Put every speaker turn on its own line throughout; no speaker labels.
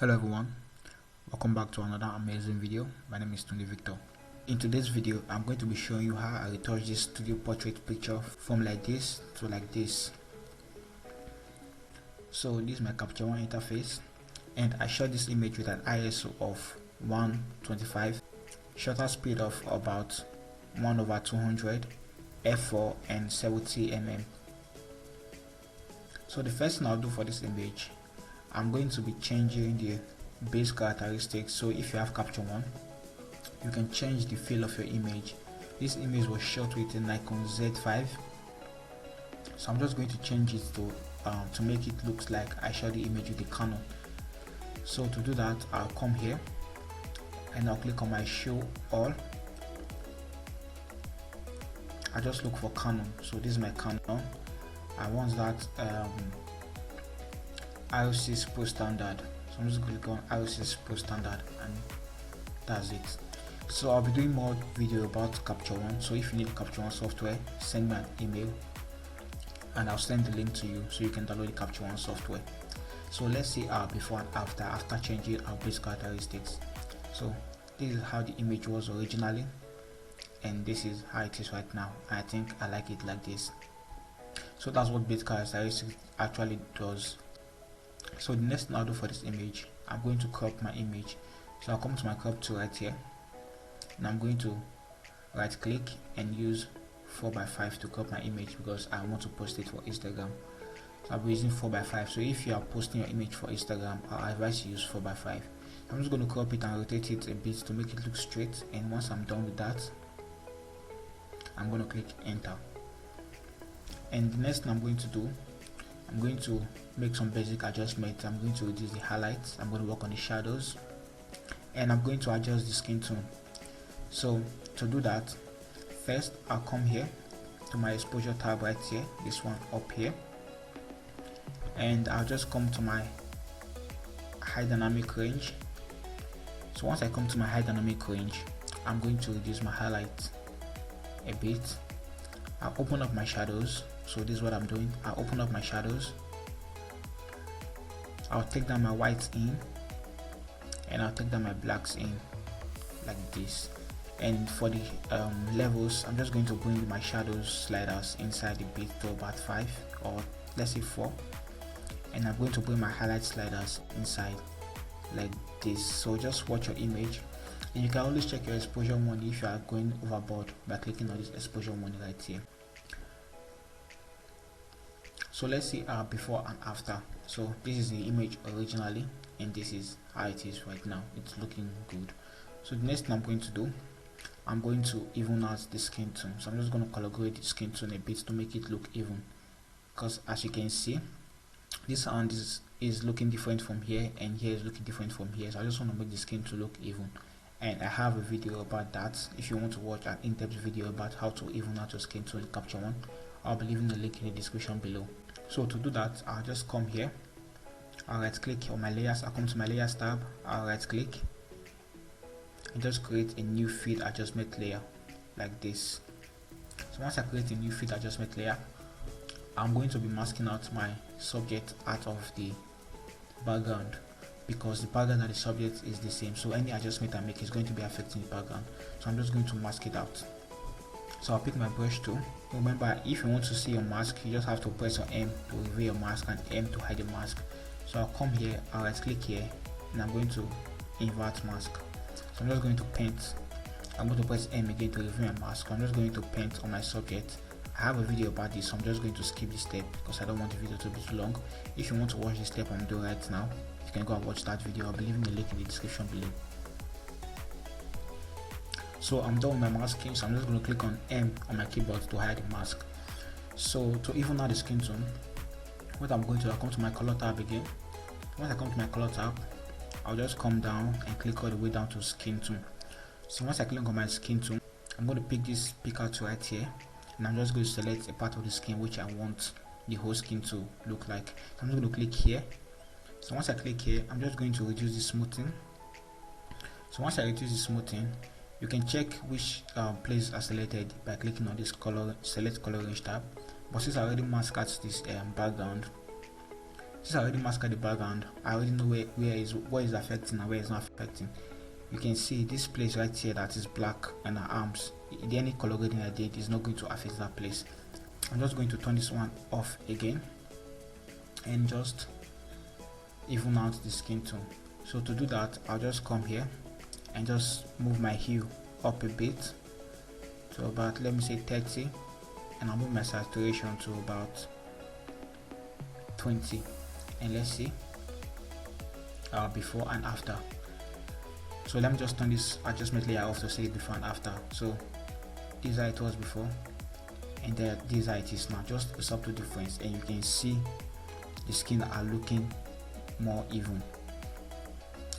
Hello everyone, welcome back to another amazing video. My name is Tunde Victor. In today's video, I'm going to be showing you how I retouch this studio portrait picture from like this to like this. So this is my Capture One interface, and I shot this image with an ISO of 125, shutter speed of about 1/200, f4 and 70mm. So the first thing I'll do for this image, I'm going to be changing the base characteristics. So if you have Capture One, you can change the feel of your image. This image was shot with a Nikon Z5, so I'm just going to change it to make it look like I shot the image with the Canon. So to do that, I'll come here and I'll click on my show all. I just look for Canon. So this is my Canon. I want that IO6 Pro Standard, so I'm just going to click on IO6 Pro Standard, and that's it. So I'll be doing more video about Capture One. So if you need Capture One software, send me an email and I'll send the link to you so you can download the Capture One software. So let's see our before and after changing our base characteristics. So this is how the image was originally, and this is how it is right now. I think I like it like this. So that's what base characteristics actually does. So the next thing I'll do for this image, I'm going to crop my image. So I'll come to my crop tool right here, and I'm going to right click and use 4x5 to crop my image because I want to post it for Instagram. So I'll be using 4x5. So if you are posting your image for Instagram, I advise you use 4x5. I'm just going to crop it and rotate it a bit to make it look straight, and once I'm done with that, I'm going to click enter. And the next thing I'm going to do, I'm going to make some basic adjustments. I'm going to reduce the highlights, I'm going to work on the shadows, and I'm going to adjust the skin tone. So to do that, first I'll come here to my exposure tab right here, this one up here, and I'll just come to my high dynamic range. So once I come to my high dynamic range, I'm going to reduce my highlights a bit. I'll open up my shadows. So this is what I'm doing. I'll open up my shadows, I'll take down my whites in, and I'll take down my blacks in like this. And for the levels, I'm just going to bring my shadows sliders inside the bit to about 5, or let's say 4, and I'm going to bring my highlight sliders inside like this. So just watch your image, and you can always check your exposure mode if you are going overboard by clicking on this exposure mode right here. So let's see our before and after. So this is the image originally, and this is how it is right now. It's looking good. So the next thing I'm going to do, I'm going to even out the skin tone. So I'm just going to color grade the skin tone a bit to make it look even, because as you can see, this sound is looking different from here, and here is looking different from here. So I just want to make the skin to look even, and I have a video about that. If you want to watch an in-depth video about how to even out your skin tone in Capture One, I'll be leaving the link in the description below. So to do that, I'll just come here, I'll right click on my layers, I'll come to my layers tab, I'll right click and just create a new feed adjustment layer like this. So once I create a new feed adjustment layer, I'm going to be masking out my subject out of the background, because the background and the subject is the same. So any adjustment I make is going to be affecting the background. So I'm just going to mask it out. So I'll pick my brush tool. Remember, if you want to see your mask, you just have to press on M to reveal your mask and M to hide the mask. So I'll come here, I'll right click here, and I'm going to invert mask. So I'm just going to paint. I'm going to press M again to reveal my mask. I'm just going to paint on my subject. I have a video about this, so I'm just going to skip this step because I don't want the video to be too long. If you want to watch the step I'm doing right now, you can go and watch that video. I'll be leaving the link in the description below. So I'm done with my masking, so I'm just going to click on M on my keyboard to hide the mask. So to even out the skin tone, what I'm going to do, I'll come to my color tab again. Once I come to my color tab, I'll just come down and click all the way down to skin tone. So once I click on my skin tone, I'm going to pick this picker tool right here, and I'm just going to select a part of the skin which I want the whole skin to look like. So I'm just going to click here. So once I click here, I'm just going to reduce the smoothing. So once I reduce the smoothing, you can check which places are selected by clicking on this color select color range tab, but since I already masked out this background, Since I already masked the background, I already know what is affecting and where is not affecting. You can see this place right here that is black and her arms. Any color grading I did is not going to affect that place. I'm just going to turn this one off again and just even out the skin tone. So to do that, I'll just come here and just move my hue up a bit to about, let me say 30, and I'll move my saturation to about 20, and let's see before and after. So let me just turn this adjustment layer off to see it before and after. So this is how it was before, and then this is how it is now. Just a subtle difference, and you can see the skin are looking more even.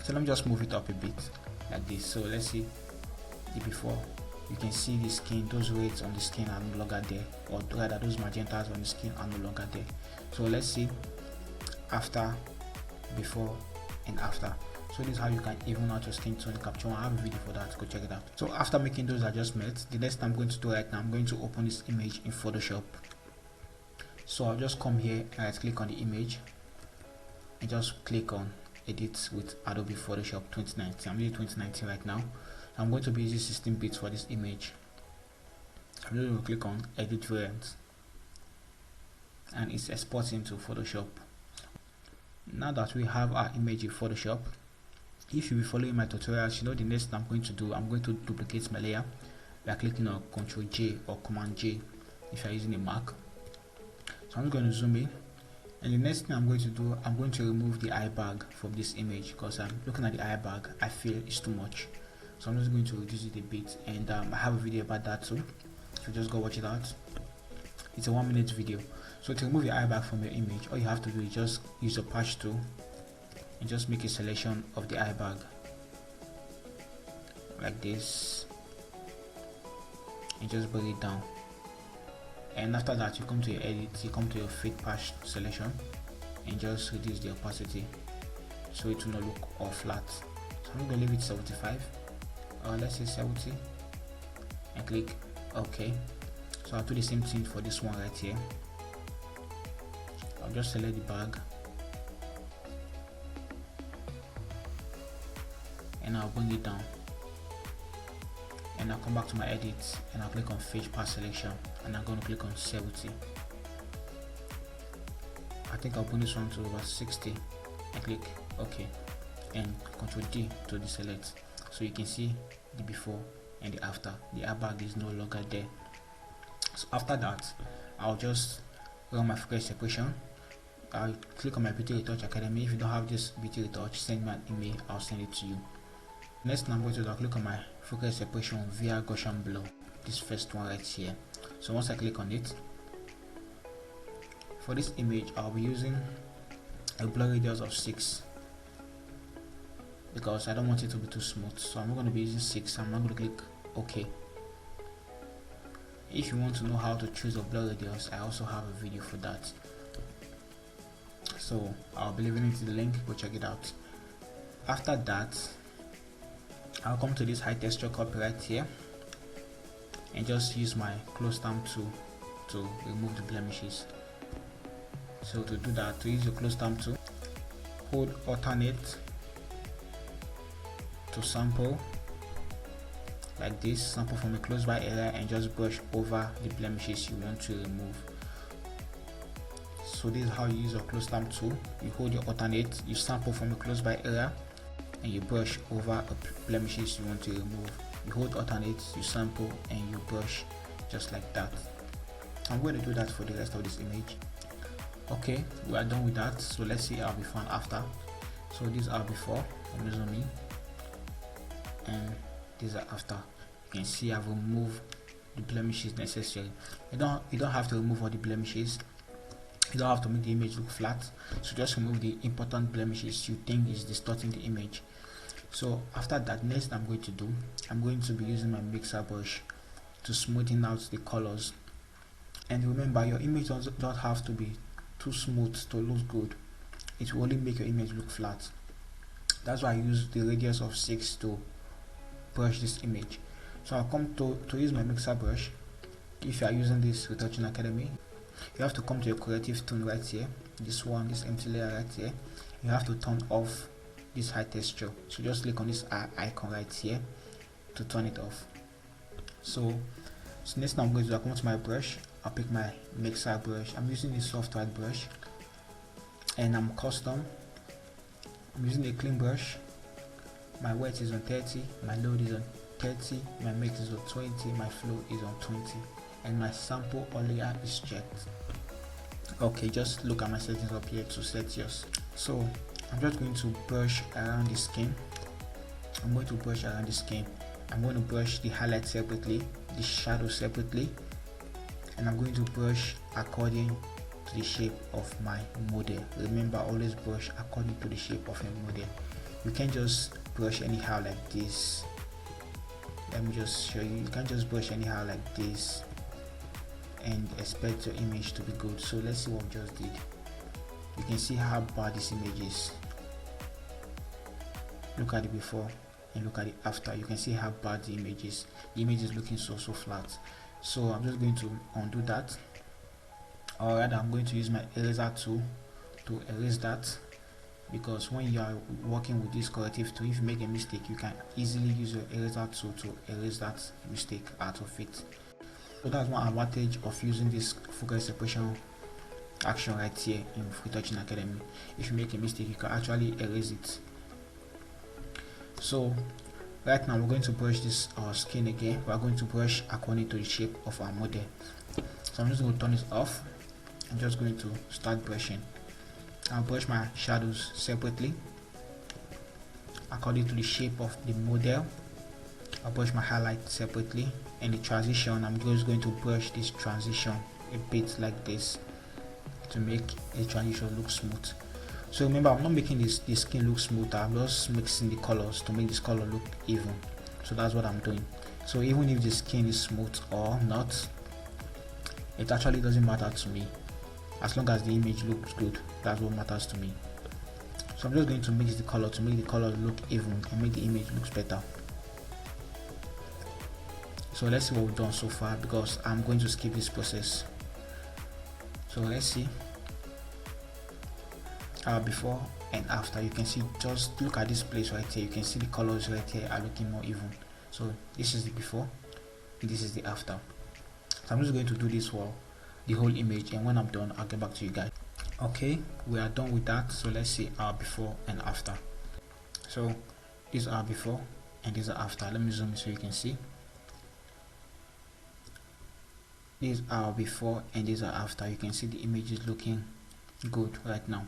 So let me just move it up a bit like this. So let's see the before. You can see the skin, those reds on the skin are no longer there, or rather those magentas on the skin are no longer there. So let's see after, before and after. So this is how you can even out your skin tone in Capture One. I have a video for that, go check it out. So after making those adjustments, the next thing I'm going to do right now, I'm going to open this image in Photoshop. So I'll just come here and right click on the image and just click on edit with Adobe Photoshop 2019. I'm using 2019 right now. I'm going to be using 16 bits for this image. I'm going to click on edit variant, and it's exporting to Photoshop. Now that we have our image in Photoshop, if you be following my tutorials, you know the next thing I'm going to do, I'm going to duplicate my layer by clicking on Ctrl J or Command J if you're using a Mac. So I'm going to zoom in, and the next thing I'm going to do, I'm going to remove the eye bag from this image, because I'm looking at the eye bag, I feel it's too much. So I'm just going to reduce it a bit, and I have a video about that too, so just go watch it out. It's a 1-minute video. So to remove your eye bag from your image, all you have to do is just use the patch tool and just make a selection of the eye bag like this, and just bring it down. And after that, you come to your edit, you come to your fade patch selection, and just reduce the opacity so it will not look all flat. So I'm going to leave it 75, or let's say 70, and click OK. So I'll do the same thing for this one right here. I'll just select the bag, and I'll bring it down, and I'll come back to my edit, and I'll click on fade patch selection, and I'm going to click on 70. I think I'll bring this one to about 60 and click OK, and Ctrl D to deselect. So you can see the before and the after. The airbag is no longer there. So after that, I'll just run my focus separation. I'll click on my Beauty Retouch Academy. If you don't have this Beauty Retouch, send me an email, I'll send it to you. Next thing I'm going to do, I'll click on my focus separation via Gaussian Blur, this first one right here. So once I click on it, for this image I'll be using a blur radius of 6, because I don't want it to be too smooth. So I'm not going to be using 6. I'm not going to click OK. If you want to know how to choose a blur radius, I also have a video for that. So I'll be leaving it in the link, go check it out. After that, I'll come to this high texture copy right here and just use my close stamp tool to remove the blemishes. So to do that, to use the close stamp tool, hold alternate to sample like this, sample from a close by area, and just brush over the blemishes you want to remove. So this is how you use your close stamp tool. You hold your alternate, you sample from a close by area, and you brush over blemishes you want to remove. You hold alternate, you sample, and you brush just like that. I'm going to do that for the rest of this image. Okay, we are done with that. So let's see our before and after. So these are before. Let me zoom in, and these are after. You can see I've removed the blemishes necessary. You don't have to remove all the blemishes. You don't have to make the image look flat. So just remove the important blemishes you think is distorting the image. So after that, next I'm going to do, I'm going to be using my mixer brush to smoothen out the colors. And remember, your image don't have to be too smooth to look good. It will only make your image look flat. That's why I use the radius of 6 to brush this image. So I'll come to use my mixer brush. If you are using this Retouching Academy, you have to come to your creative tool right here, this one, this empty layer right here. You have to turn off this high texture, so just click on this icon right here to turn it off. So next I'm going to come to my brush. I'll pick my mixer brush. I'm using a soft white brush and I'm custom. I'm using a clean brush. My weight is on 30, my load is on 30, my mix is on 20, my flow is on 20, and my sample layer is checked. Okay, just look at my settings up here to set yours. So I'm just going to brush around the skin. I'm going to brush around the skin. I'm going to brush the highlight separately, the shadow separately, and I'm going to brush according to the shape of my model. Remember, always brush according to the shape of your model. You can't just brush anyhow like this. Let me just show you. You can't just brush anyhow like this and expect your image to be good. So let's see what we just did. You can see how bad this image is. Look at it before and look at it after. You can see how bad the image is. The image is looking so flat. So I'm just going to undo that, or rather I'm going to use my eraser tool to erase that, because when you are working with this corrective tool, if you make a mistake, you can easily use your eraser tool to erase that mistake out of it. So that's one advantage of using this focus separation action right here in Retouching Academy. If you make a mistake, you can actually erase it. So right now we're going to brush this skin again. We're going to brush according to the shape of our model. So I'm just going to turn this off. I'm just going to start brushing. I'll brush my shadows separately according to the shape of the model. I'll brush my highlight separately, and the transition, I'm just going to brush this transition a bit like this to make the transition look smooth. So remember, I'm not making this skin look smooth, I'm just mixing the colors to make this color look even. So that's what I'm doing. So even if the skin is smooth or not, it actually doesn't matter to me. As long as the image looks good, that's what matters to me. So I'm just going to mix the color to make the color look even and make the image looks better. So let's see what we've done so far, because I'm going to skip this process. So let's see before and after. You can see, just look at this place right here. You can see the colors right here are looking more even. So this is the before and this is the after. So I'm just going to do this for the whole image, and when I'm done, I'll get back to you guys. Okay, we are done with that. So let's see our before and after. So these are before and these are after. Let me zoom in so you can see. These are before and these are after. You can see the image is looking good right now.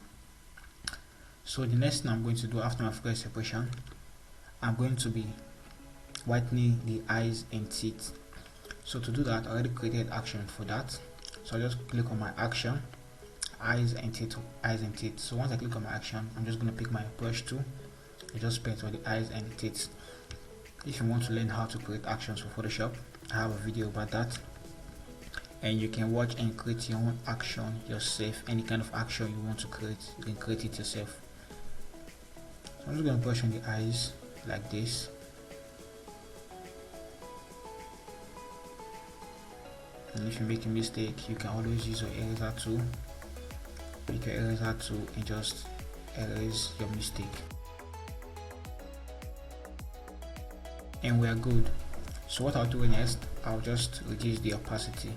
So the next thing I'm going to do after my focus separation, I'm going to be whitening the eyes and teeth. So to do that, I already created action for that. So I just click on my action, eyes and teeth. So once I click on my action, I'm just going to pick my brush tool and just paint for the eyes and the teeth. If you want to learn how to create actions for Photoshop, I have a video about that, and you can watch and create your own action yourself. Any kind of action you want to create, you can create it yourself. So I'm just going to brush on the eyes like this. And if you make a mistake, you can always use your eraser tool. Make your eraser tool and just erase your mistake. And we are good. So what I'll do next, I'll just reduce the opacity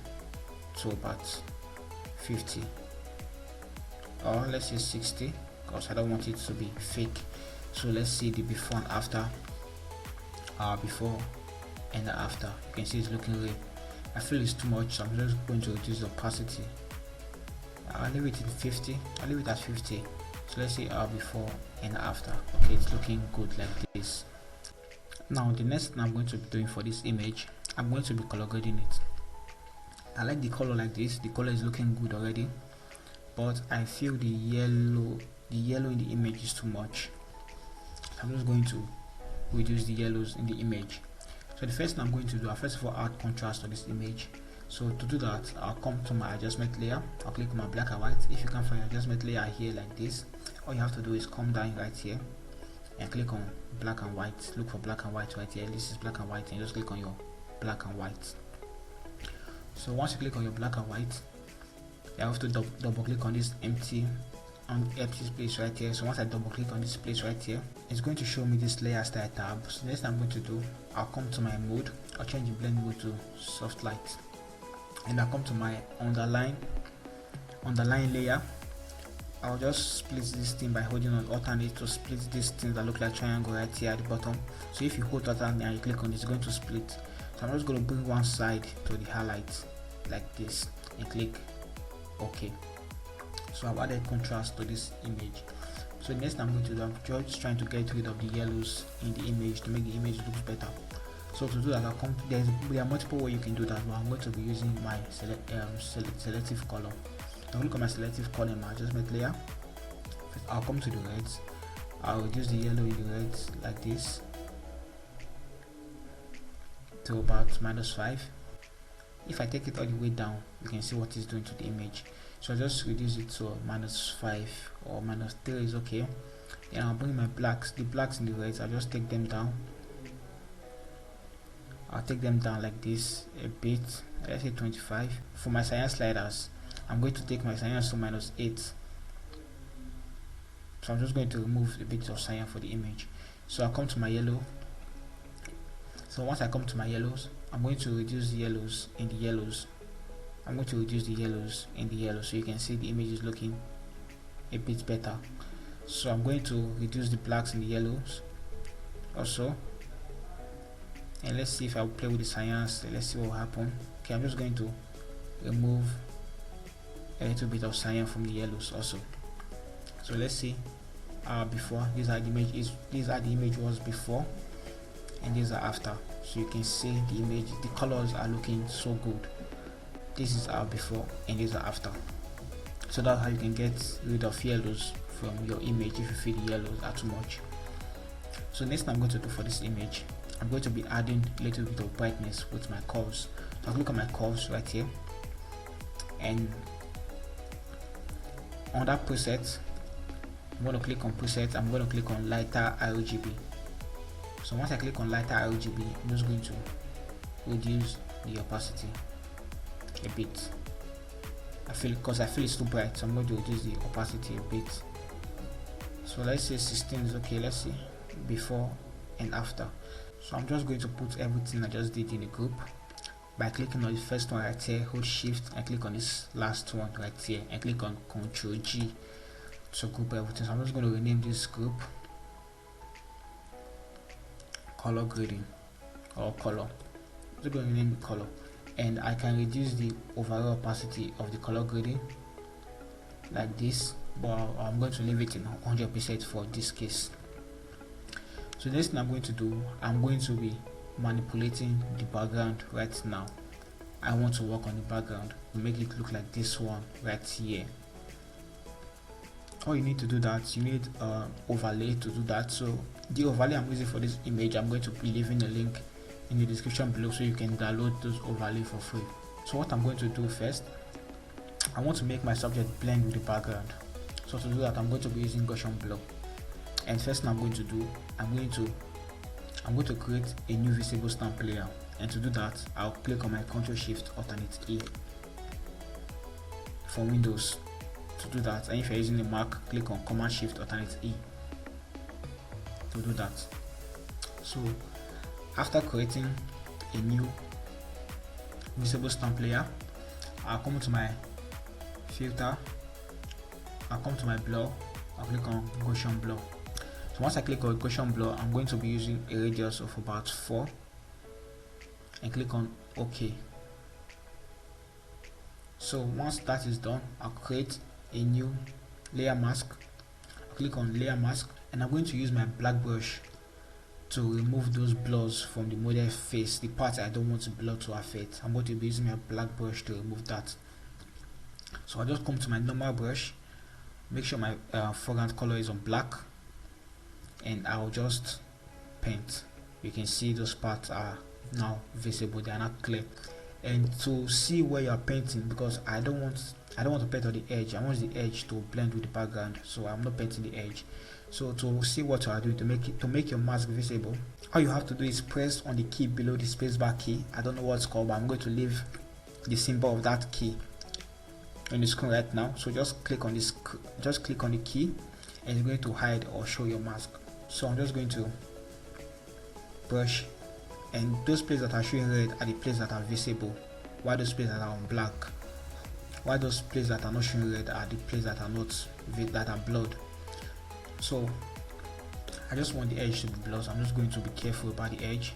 to about 50, or let's say 60, because I don't want it to be fake. So let's see the before and after. Before and the after. You can see it's looking real. I feel it's too much, so I'm just going to reduce the opacity. I'll leave it in 50. I'll leave it at 50. So let's see before and after. Okay, it's looking good like this. Now the next thing I'm going to be doing for this image, I'm going to be color grading it. I like the color like this. The color is looking good already, but I feel the yellow in the image is too much. I'm just going to reduce the yellows in the image. So the first thing I'm going to do, first of all, add contrast to this image. So to do that, I'll come to my adjustment layer. I'll click on my black and white. If you can't find an adjustment layer here like this, all you have to do is come down right here and click on black and white. Look for black and white right here. This is black and white, and just click on your black and white. So once you click on your black and white, I have to double click on this empty space right here. So once I double click on this place right here, it's going to show me this layer style tab. So next I'm going to do, I'll come to my mode, I'll change the blend mode to soft light, and I'll come to my underline layer. I'll just split this thing by holding on alternate to split these things that look like triangle right here at the bottom. So if you hold alternate and you click on it, it's going to split. So I'm just going to bring one side to the highlight like this and click OK. So I've added contrast to this image. So next I'm going to do, I'm just trying to get rid of the yellows in the image to make the image look better. So to do that, there are multiple ways you can do that, but I'm going to be using my selective color. I'll look at my selective color in my adjustment layer. I'll come to the reds. I'll reduce the yellow in the reds like this to about -5. If I take it all the way down, you can see what it's doing to the image. So I'll just reduce it to -5 or -3 is okay. Then I'll bring my blacks, the blacks in the reds, I'll just take them down. I'll take them down like this a bit, let's say 25. For my cyan sliders, I'm going to take my cyan to -8. So I'm just going to remove a bit of cyan for the image. So I'll come to my yellow. So once I come to my yellows, I'm going to reduce the yellows in the yellows. I'm going to reduce the yellows in the yellow, so you can see the image is looking a bit better. So I'm going to reduce the blacks in the yellows also. And let's see if I play with the cyans. Let's see what will happen. Okay, I'm just going to remove a little bit of cyan from the yellows also. So let's see before. These are the image was before, and these are after. So you can see the image, the colors are looking so good. This is our before and these are after. So that's how you can get rid of yellows from your image if you feel the yellows are too much. So next thing I'm going to do for this image, I'm going to be adding a little bit of brightness with my curves. So I'll look at my curves right here, and on that preset, I'm going to click on preset. I'm going to click on lighter RGB. So once I click on lighter RGB, I'm just going to reduce the opacity a bit. I feel it's too bright, so I'm going to reduce the opacity a bit. So let's say 16 is okay. Let's see before and after. So I'm just going to put everything I just did in the group by clicking on the first one right here, hold shift and click on this last one right here and click on Ctrl G to group everything. So I'm just going to rename this group color grading or color. I'm just going to rename the color, and I can reduce the overall opacity of the color grading like this, but I'm going to leave it in 100% for this case. So next thing I'm going to do, I'm going to be manipulating the background right now. I want to work on the background to make it look like this one right here. All you need to do that, you need overlay to do that. So the overlay I'm using for this image, I'm going to be leaving a link in the description below so you can download those overlay for free. So what I'm going to do first, I want to make my subject blend with the background. So to do that, I'm going to be using Gaussian Blur. And first thing I'm going to do, I'm going to create a new visible stamp layer. And to do that, I'll click on my Ctrl Shift Alternate E for Windows to do that. And if you're using a Mac, click on Command Shift Alternate E to do that. So after creating a new visible stamp layer, I'll come to my filter, I'll come to my blur, I'll click on Gaussian Blur. So once I click on Gaussian Blur, I'm going to be using a radius of about 4 and click on OK. So once that is done, I'll create a new layer mask. I'll click on layer mask, and I'm going to use my black brush to remove those blurs from the model face, the part I don't want to blur to affect. I'm going to be using my black brush to remove that. So I'll just come to my normal brush, make sure my foreground color is on black, and I'll just paint. You can see those parts are now visible, they are not clear. And to see where you are painting, because I don't want to paint on the edge, I want the edge to blend with the background, so I'm not painting the edge. So to see what you are doing to make your mask visible, all you have to do is press on the key below the spacebar key. I don't know what it's called, but I'm going to leave the symbol of that key on the screen right now. So just click on this, just click on the key, and it's going to hide or show your mask. So I'm just going to brush, and those places that are showing red are the places that are visible, while those places that are on black, while those places that are not showing red are the places that are not that are blurred. So I just want the edge to be blurred, so I'm just going to be careful about the edge.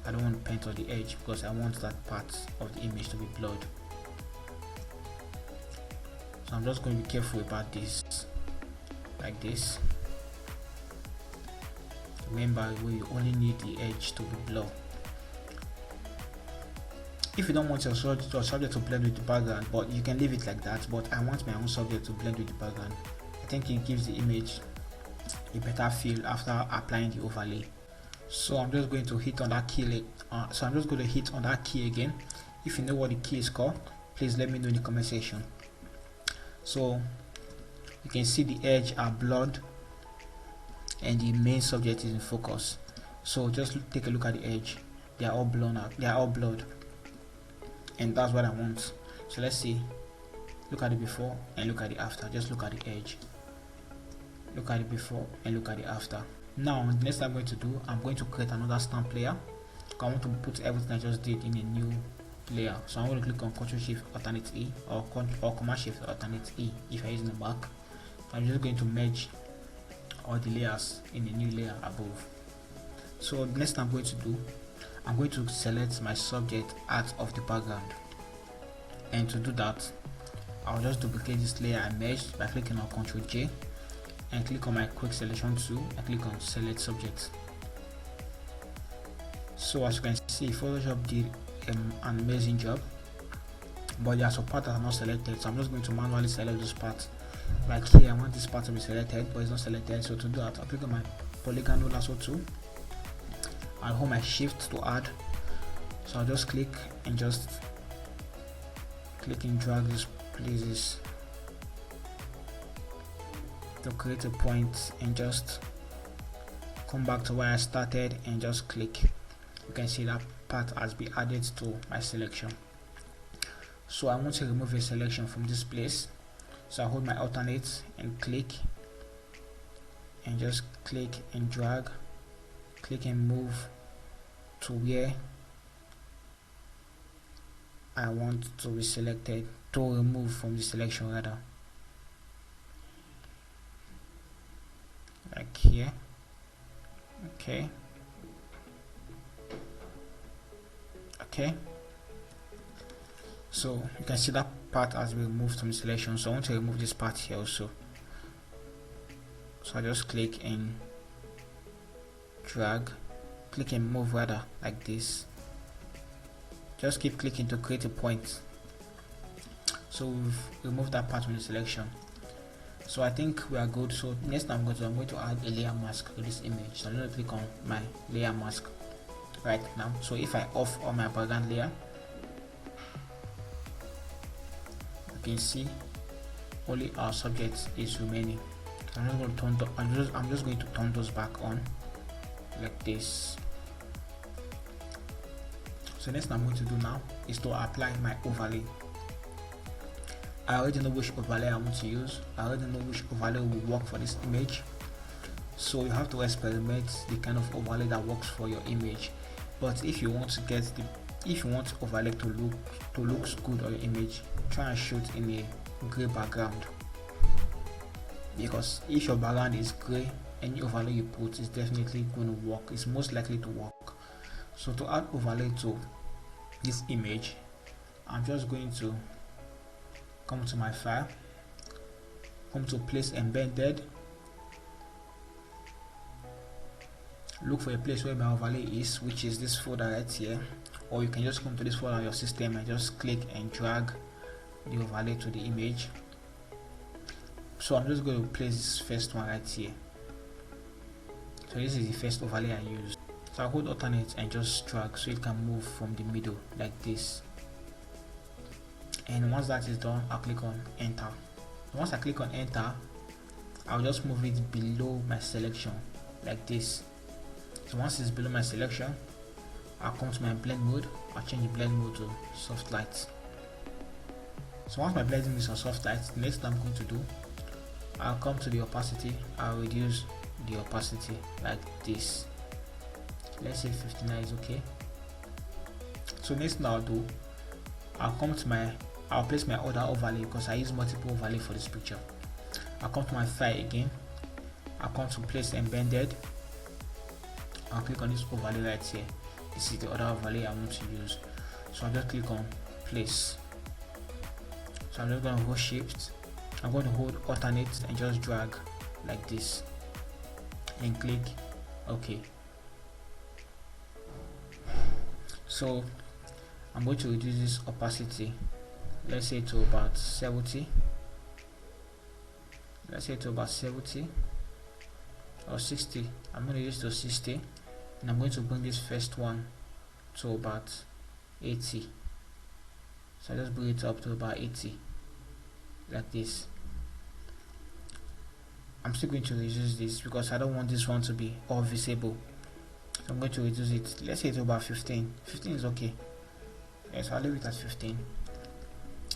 I don't want to paint on the edge because I want that part of the image to be blurred. So I'm just going to be careful about this, like this. Remember, we only need the edge to be blurred. If you don't want your subject to blend with the background, but you can leave it like that, but I want my own subject to blend with the background. I think it gives the image a better feel after applying the overlay. So I'm just going to hit on that key. So I'm just going to hit on that key again. If you know what the key is called, please let me know in the comment section. So you can see the edge are blurred and the main subject is in focus. So just take a look at the edge. They are all blown out. They are all blurred, and that's what I want. So let's see. Look at the before and look at the after. Just look at the edge. Look at it before and look at it after. Now the next thing I'm going to do, I'm going to create another stamp layer. I want to put everything I just did in a new layer. So I'm going to click on Ctrl Shift Alternate E or Command Shift Alternate E if you're using the Mac. I'm just going to merge all the layers in a new layer above. So the next thing I'm going to do, I'm going to select my subject out of the background, and to do that I'll just duplicate this layer I merged by clicking on Ctrl J and click on my quick selection tool and click on select subject. So as you can see, Photoshop did an amazing job, but there are some parts that are not selected, so I'm just going to manually select those parts. Like here, I want this part to be selected, but it's not selected. So to do that, I'll click on my polygon lasso tool. I'll hold my shift to add. So I'll just click and just click and drag these places to create a point, and just come back to where I started and just click. You can see that part has been added to my selection. So I want to remove a selection from this place. So I hold my alternate and click, and just click and drag, click and move to where I want to be selected, to remove from the selection rather. Like here. Okay. So you can see that part has been removed from the selection. So I want to remove this part here also. So I just click and drag, click and move rather, like this. Just keep clicking to create a point. So we've removed that part from the selection. So I think we are good. So next I'm going to add a layer mask to this image. So I'm going to click on my layer mask right now. So if I off all my background layer, you can see only our subject is remaining. I'm just going to turn those back on like this. So next I'm going to do now is to apply my overlay. I already know which overlay I want to use. I already know which overlay will work for this image. So you have to experiment the kind of overlay that works for your image. But if you want overlay to look good on your image, try and shoot in a gray background. Because if your background is gray, any overlay you put is definitely going to work. It's most likely to work. So to add overlay to this image, I'm just going to come to my file, come to place embedded, look for a place where my overlay is, which is this folder right here, or you can just come to this folder on your system and just click and drag the overlay to the image. So I'm just going to place this first one right here. So this is the first overlay I use. So I hold alternate and just drag so it can move from the middle like this. And once that is done, I'll click on enter. Once I click on enter, I'll just move it below my selection like this. So once it's below my selection, I'll come to my blend mode. I'll change the blend mode to soft light. So once my blending is on soft light, the next thing I'm going to do, I'll come to the opacity, I'll reduce the opacity like this. Let's say 59 is okay. So next thing I'll do, I'll place my other overlay because I use multiple overlay for this picture. I'll come to my file again, I'll come to place embedded, I'll click on this overlay right here. This is the other overlay I want to use. So I'll just click on place. So I'm just going to hold shift, I'm going to hold alternate and just drag like this and click OK. So I'm going to reduce this opacity, let's say to about 70, let's say to about 70 or 60. I'm going to use to 60, and I'm going to bring this first one to about 80. So I just bring it up to about 80 like this. I'm still going to reduce this because I don't want this one to be all visible. So I'm going to reduce it, let's say to about 15. 15 is okay. Yes, I'll leave it at 15.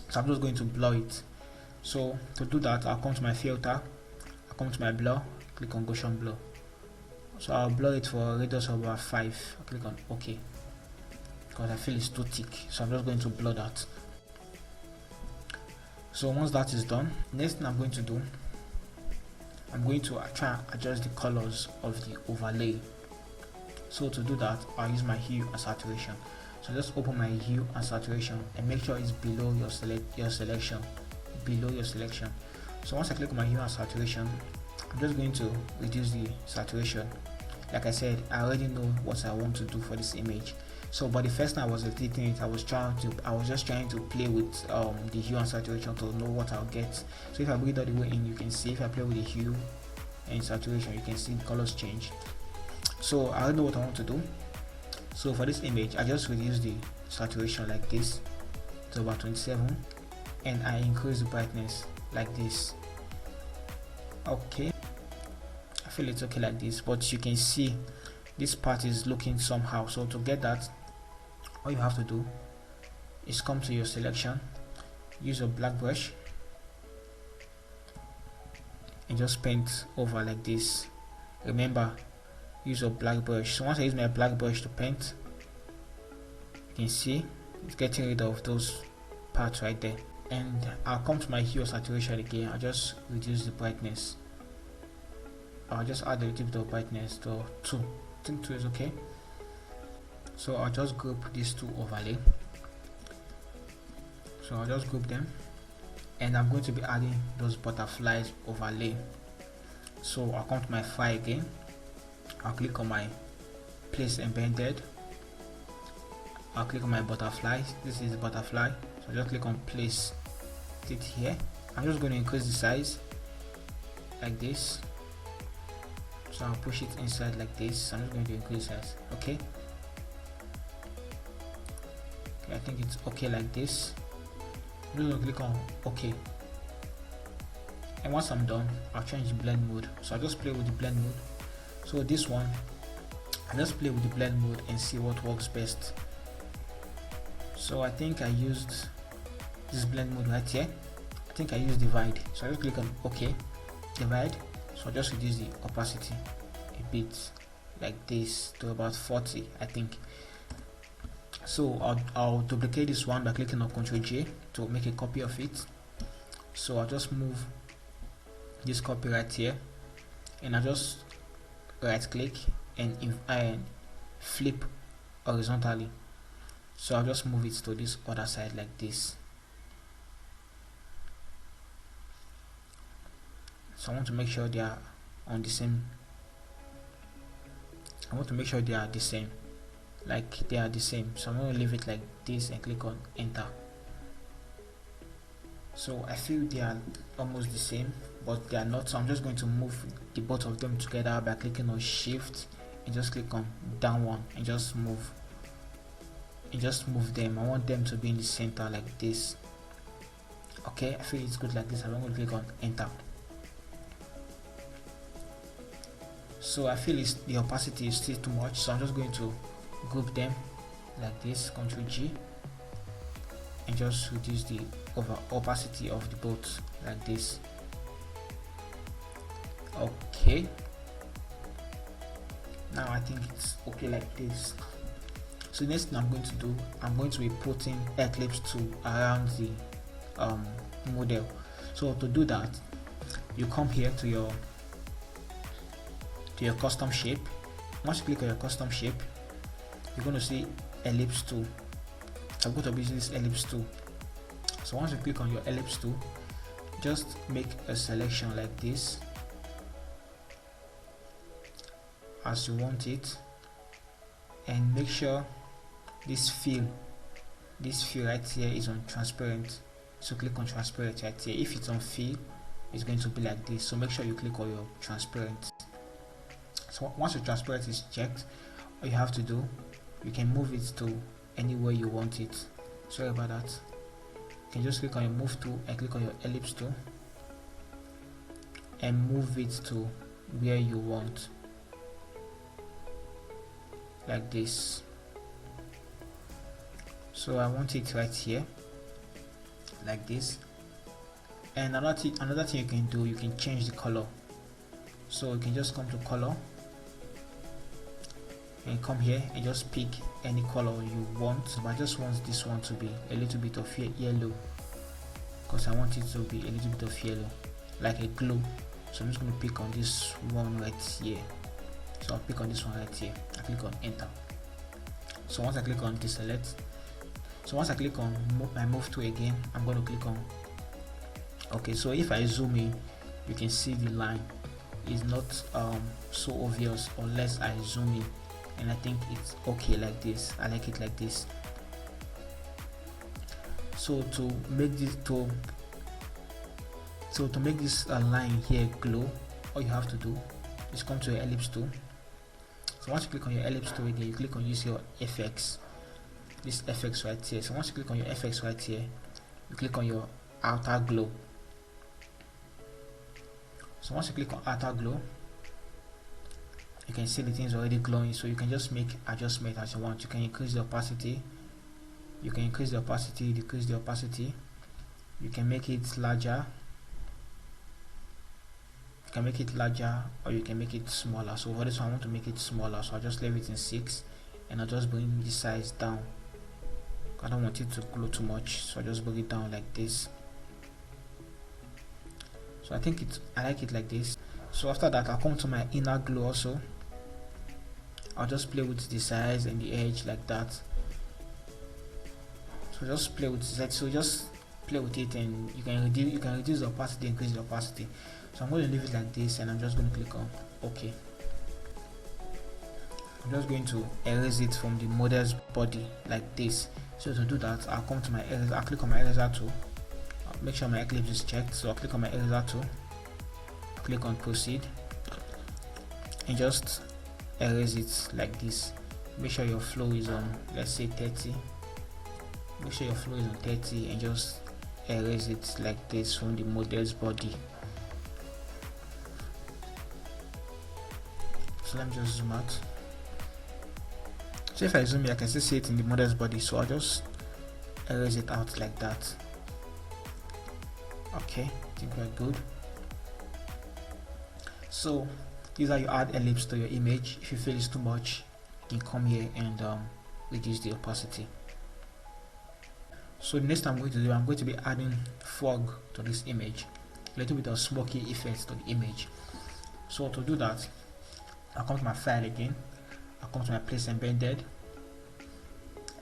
So I'm just going to blur it. So to do that, I'll come to my filter, I'll come to my blur, click on Gaussian Blur. So I'll blur it for a radius of about 5. I'll click on OK because I feel it's too thick. So I'm just going to blur that. So once that is done, next thing I'm going to do, I'm going to try and adjust the colors of the overlay. So to do that, I'll use my hue and saturation. So just open my hue and saturation and make sure it's below your selection. Below your selection. So once I click on my hue and saturation, I'm just going to reduce the saturation. Like I said, I already know what I want to do for this image. So but the first time I was editing it, I was just trying to play with the hue and saturation to know what I'll get. So if I bring it all the way in, you can see if I play with the hue and saturation, you can see the colors change. So I don't know what I want to do. So for this image, I just reduce the saturation like this to about 27, and I increase the brightness like this. Okay, I feel it's okay like this, but you can see this part is looking somehow. So to get that, all you have to do is come to your selection, use a black brush, and just paint over like this. Remember, use a black brush. So once I use my black brush to paint, you can see it's getting rid of those parts right there. And I'll come to my hue saturation again. I'll just reduce the brightness. I'll just add a little bit of brightness to 2. I think 2 is okay. So I'll just group these two overlay. So I'll just group them, and I'm going to be adding those butterflies overlay. So I'll come to my file again, I'll click on my place embedded, I'll click on my butterfly. This is the butterfly, so just click on place it here. I'm just going to increase the size like this. So I'll push it inside like this. I'm just going to increase size. Okay, I think it's okay like this. I'm just going to click on OK, and once I'm done, I'll change the blend mode. So I'll just play with the blend mode. So this one, I just play with the blend mode and see what works best. So I think I used this blend mode right here. I think I used divide. So I just click on OK, divide. So I'll just reduce the opacity a bit like this to about 40, I think. So I'll duplicate this one by clicking on Ctrl J to make a copy of it. So I'll just move this copy right here, and I'll just right click and flip horizontally. So I'll just move it to this other side like this. So I want to make sure they are on the same. I want to make sure they are the same, like they are the same. So I'm going to leave it like this and click on enter. So I feel they are almost the same, but they are not. So I'm just going to move the both of them together by clicking on shift and just click on down one and just move them. I want them to be in the center like this. Okay, I feel it's good like this. I'm going to click on enter. So I feel the opacity is still too much, so I'm just going to group them like this, Ctrl G, and just reduce the opacity of the both like this. Okay, now I think it's okay like this. So next thing I'm going to do, I'm going to be putting Eclipse 2 around the model. So to do that, you come here to your custom shape. Once you click on your custom shape, you're going to see ellipse 2. So I'm going to be using this ellipse 2. So once you click on your ellipse 2, just make a selection like this as you want it, and make sure this fill right here is on transparent. So click on transparent right here. If it's on fill, it's going to be like this. So make sure you click on your transparent. So once your transparent is checked, all you have to do, you can move it to anywhere you want it. Sorry about that. You can just click on your move tool and click on your ellipse tool and move it to where you want, like this. So I want it right here like this. And another thing you can do, you can change the color. So you can just come to color and come here and just pick any color you want, but I just want this one to be a little bit of yellow, because I want it to be a little bit of yellow, like a glow. So I'm just going to pick on this one right here. So I'll pick on this one right here. I click on enter. So once I click on deselect, so once I click on my move tool again, I'm going to click on okay. So if I zoom in, you can see the line is not so obvious unless I zoom in, and I think it's okay like this. I like it like this. So to make this to make this line here glow, all you have to do is come to your ellipse tool. So once you click on your ellipse tool again, you click on use your FX, this FX right here. So once you click on your FX right here, you click on your outer glow. So once you click on outer glow, you can see the thing is already glowing. So you can just make adjustment as you want. You can increase the opacity, you can increase the opacity, decrease the opacity, you can make it larger, you can make it larger, or you can make it smaller. So for this one I want to make it smaller, so I'll just leave it in 6 and I'll just bring the size down. I don't want it to glow too much, so I'll just bring it down like this. So I think I like it like this. So after that, I'll come to my inner glow also. I'll just play with the size and the edge like that. So just play with that. So just play with it, and you can reduce the opacity, increase the opacity. So I'm going to leave it like this, and I'm just going to click on OK. I'm just going to erase it from the model's body like this. So to do that, I'll come to my eraser. I'll click on my eraser tool. I'll make sure my Eclipse is checked. So I'll click on my eraser tool. Click on proceed, and just erase it like this. Make sure your flow is on, let's say 30. Make sure your flow is on 30, and just erase it like this from the model's body. So let me just zoom out. So if I zoom here, I can still see it in the model's body, so I'll just erase it out like that. Okay, I think we're good. So these are you add ellipse to your image. If you feel it's too much, you can come here and reduce the opacity. So the next I'm going to do, I'm going to be adding fog to this image, a little bit of smoky effects to the image. So to do that, I'll come to my file again, I'll come to my place embedded,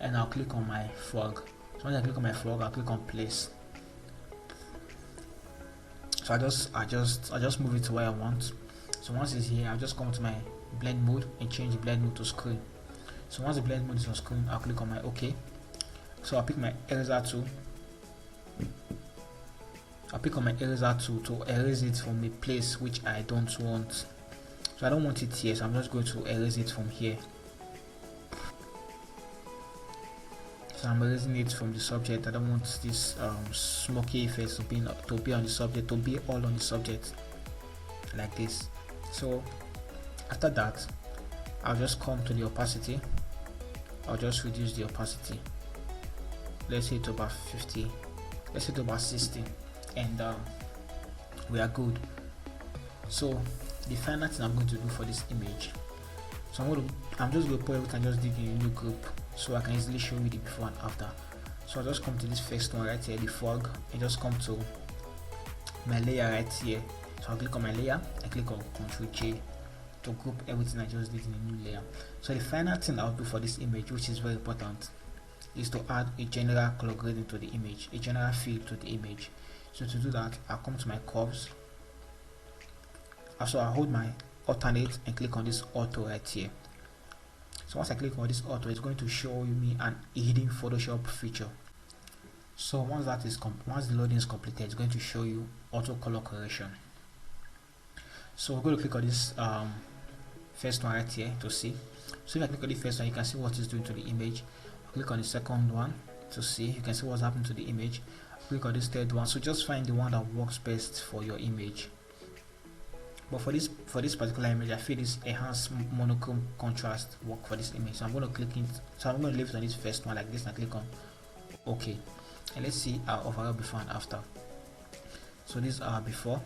and I'll click on my fog. So when I click on my fog, I'll click on place. So I just move it to where I want. So once it's here, I'll just come to my blend mode and change the blend mode to screen. So once the blend mode is on screen, I'll click on my OK. So I'll pick my eraser tool. I'll pick on my eraser tool to erase it from a place which I don't want. So I don't want it here, so I'm just going to erase it from here. So I'm erasing it from the subject. I don't want this smoky effects to be on the subject, to be all on the subject like this. So after that, I'll just come to the opacity. I'll just reduce the opacity. let's say to about 50, let's say to about 60, and we are good. So the final thing I'm going to do for this image, so I'm just going to put everything I just did in a new group so I can easily show you the before and after. So I just come to this first one right here, the fog, and just come to my layer right here. So I'll click on my layer, I click on Ctrl J to group everything I just did in a new layer. So the final thing I'll do for this image, which is very important, is to add a general color grading to the image, a general fill to the image. So to do that, I'll come to my curves. Also, I'll hold my alternate and click on this auto right here. So once I click on this auto, it's going to show me a hidden Photoshop feature. So once the loading is completed, it's going to show you auto color correction. So we're going to click on this first one right here to see. So if I click on the first one, you can see what it's doing to the image. I'll click on the second one to see. You can see what's happening to the image. I'll click on this third one. So just find the one that works best for your image. But for this particular image, I feel this enhanced monochrome contrast work for this image. So I'm going to click it. So I'm going to leave it on this first one like this and click on OK. And let's see our overall before and after. So these are before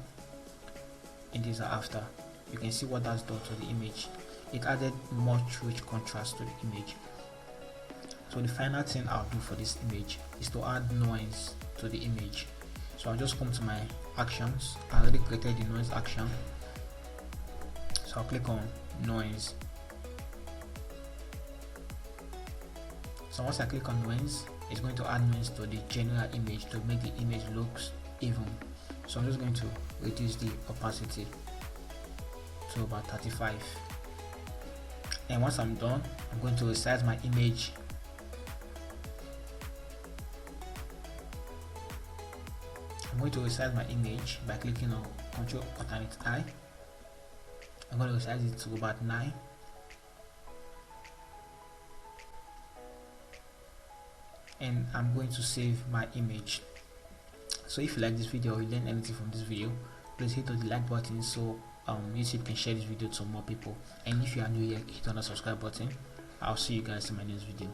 and these are after. You can see what that's done to the image. It added much rich contrast to the image. So the final thing I'll do for this image is to add noise to the image. So I'll just come to my actions. I already created the noise action. So I'll click on noise. So once I click on noise, it's going to add noise to the general image to make the image looks even. So I'm just going to reduce the opacity to about 35. And once I'm done, I'm going to resize my image. I'm going to resize my image by clicking on Ctrl Alternate I. I'm going to resize it to about 9. And I'm going to save my image. So if you like this video or you learn anything from this video, please hit on the like button so YouTube can share this video to more people. And if you are new here, hit on the subscribe button. I'll see you guys in my next video.